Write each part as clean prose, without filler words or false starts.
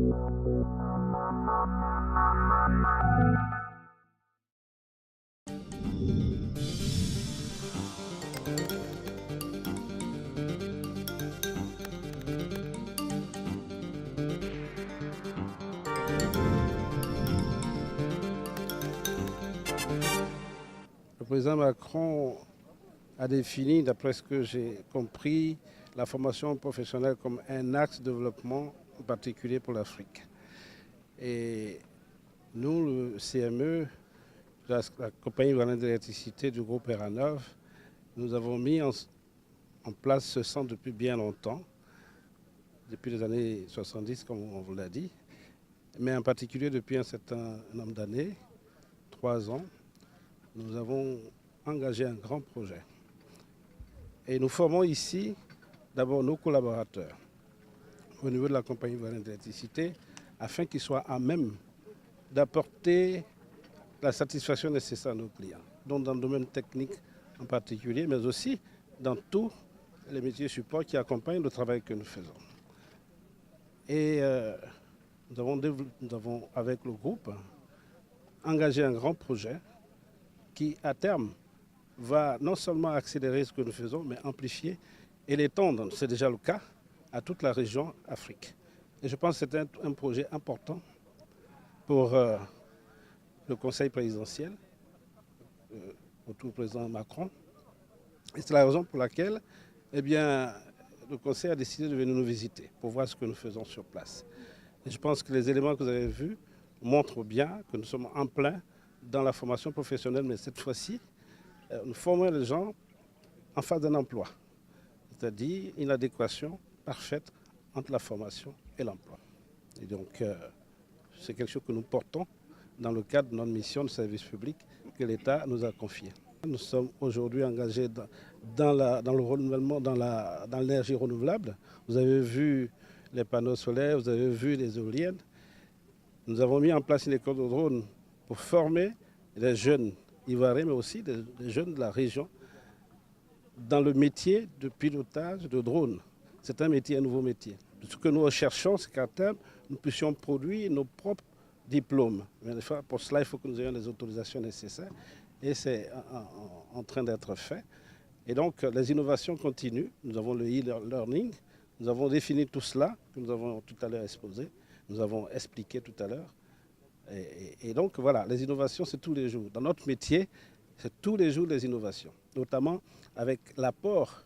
Le président Macron a défini, d'après ce que j'ai compris, la formation professionnelle comme un axe de développement en particulier pour l'Afrique. Et nous, le CME, la compagnie ivoirienne d'électricité du groupe Eranov, nous avons mis en place ce centre depuis bien longtemps, depuis les années 70, comme on vous l'a dit, mais en particulier depuis un certain nombre d'années, 3 ans, nous avons engagé un grand projet. Et nous formons ici d'abord nos collaborateurs au niveau de la compagnie ivoirienne d'électricité afin qu'ils soient à même d'apporter la satisfaction nécessaire à nos clients, donc dans le domaine technique en particulier, mais aussi dans tous les métiers support qui accompagnent le travail que nous faisons. Et nous avons, avec le groupe, engagé un grand projet qui, à terme, va non seulement accélérer ce que nous faisons, mais amplifier et l'étendre, c'est déjà le cas, à toute la région Afrique. Et je pense que c'est un projet important pour le Conseil présidentiel, autour du président Macron. Et c'est la raison pour laquelle le Conseil a décidé de venir nous visiter pour voir ce que nous faisons sur place. Et je pense que les éléments que vous avez vus montrent bien que nous sommes en plein dans la formation professionnelle, mais cette fois-ci, nous formons les gens en face d'un emploi, c'est-à-dire une adéquation parfaite entre la formation et l'emploi. Et donc, c'est quelque chose que nous portons dans le cadre de notre mission de service public que l'État nous a confiée. Nous sommes aujourd'hui engagés dans le renouvellement, dans l'énergie renouvelable. Vous avez vu les panneaux solaires, vous avez vu les éoliennes. Nous avons mis en place une école de drone pour former les jeunes ivoiriens, mais aussi des jeunes de la région, dans le métier de pilotage de drone. C'est un métier, un nouveau métier. Ce que nous recherchons, c'est qu'à terme, nous puissions produire nos propres diplômes. Mais pour cela, il faut que nous ayons les autorisations nécessaires. Et c'est en train d'être fait. Et donc, les innovations continuent. Nous avons le e-learning. Nous avons défini tout cela, que nous avons tout à l'heure exposé. Nous avons expliqué tout à l'heure. Et donc, voilà, les innovations, c'est tous les jours. Dans notre métier, c'est tous les jours des innovations, notamment avec l'apport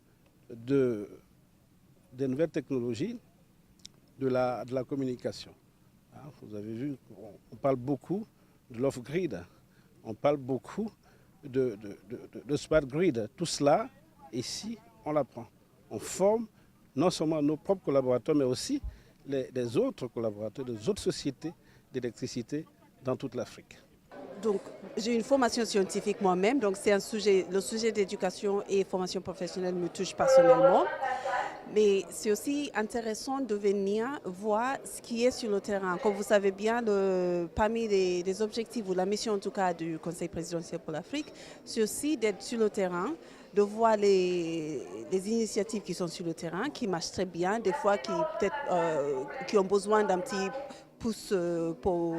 des nouvelles technologies de la communication. Vous avez vu, on parle beaucoup de l'off-grid, on parle beaucoup de smart grid. Tout cela, ici, on l'apprend. On forme non seulement nos propres collaborateurs, mais aussi les autres collaborateurs des autres sociétés d'électricité dans toute l'Afrique. Donc, j'ai une formation scientifique moi-même, donc c'est le sujet d'éducation et formation professionnelle me touche personnellement. Mais c'est aussi intéressant de venir voir ce qui est sur le terrain. Comme vous savez bien, parmi les objectifs ou la mission en tout cas du Conseil présidentiel pour l'Afrique, c'est aussi d'être sur le terrain, de voir les initiatives qui sont sur le terrain, qui marchent très bien, des fois qui ont besoin d'un petit pouce pour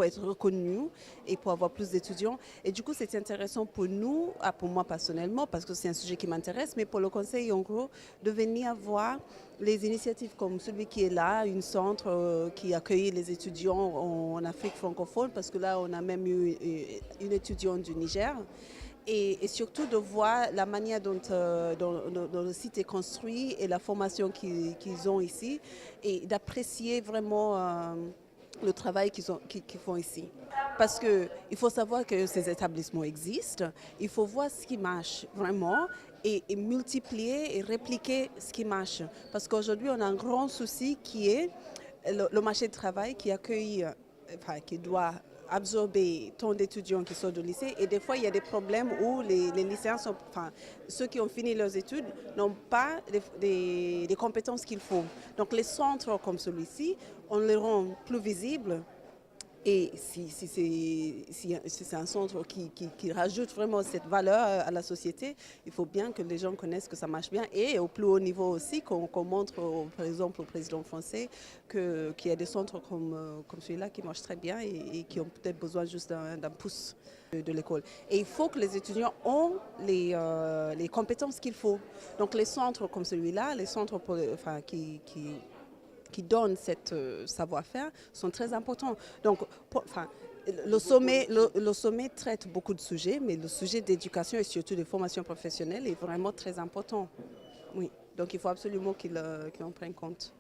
être reconnus et pour avoir plus d'étudiants. Et du coup, c'est intéressant pour nous, pour moi personnellement, parce que c'est un sujet qui m'intéresse, mais pour le Conseil, en gros, de venir voir les initiatives comme celui qui est là, une centre qui accueille les étudiants en Afrique francophone, parce que là, on a même eu une étudiante du Niger. Et surtout de voir la manière dont le site est construit et la formation qu'ils ont ici, et d'apprécier vraiment le travail qu'ils font ici. Parce qu'il faut savoir que ces établissements existent, il faut voir ce qui marche vraiment et multiplier et répliquer ce qui marche. Parce qu'aujourd'hui, on a un grand souci qui est le marché du travail qui doit absorber tant d'étudiants qui sortent du lycée. Et des fois, il y a des problèmes où les lycéens, ceux qui ont fini leurs études, n'ont pas des compétences qu'il faut. Donc les centres comme celui-ci, on les rend plus visibles Et si c'est un centre qui rajoute vraiment cette valeur à la société, il faut bien que les gens connaissent que ça marche bien. Et au plus haut niveau aussi, qu'on montre, par exemple, au président français qu'il y a des centres comme celui-là qui marchent très bien et qui ont peut-être besoin juste d'un pouce de l'école. Et il faut que les étudiants ont les compétences qu'il faut. Donc les centres comme celui-là, les centres qui donnent cette savoir-faire sont très importants. Donc, le sommet traite beaucoup de sujets, mais le sujet d'éducation et surtout de formation professionnelle est vraiment très important. Oui, donc il faut absolument qu'ils en prennent compte.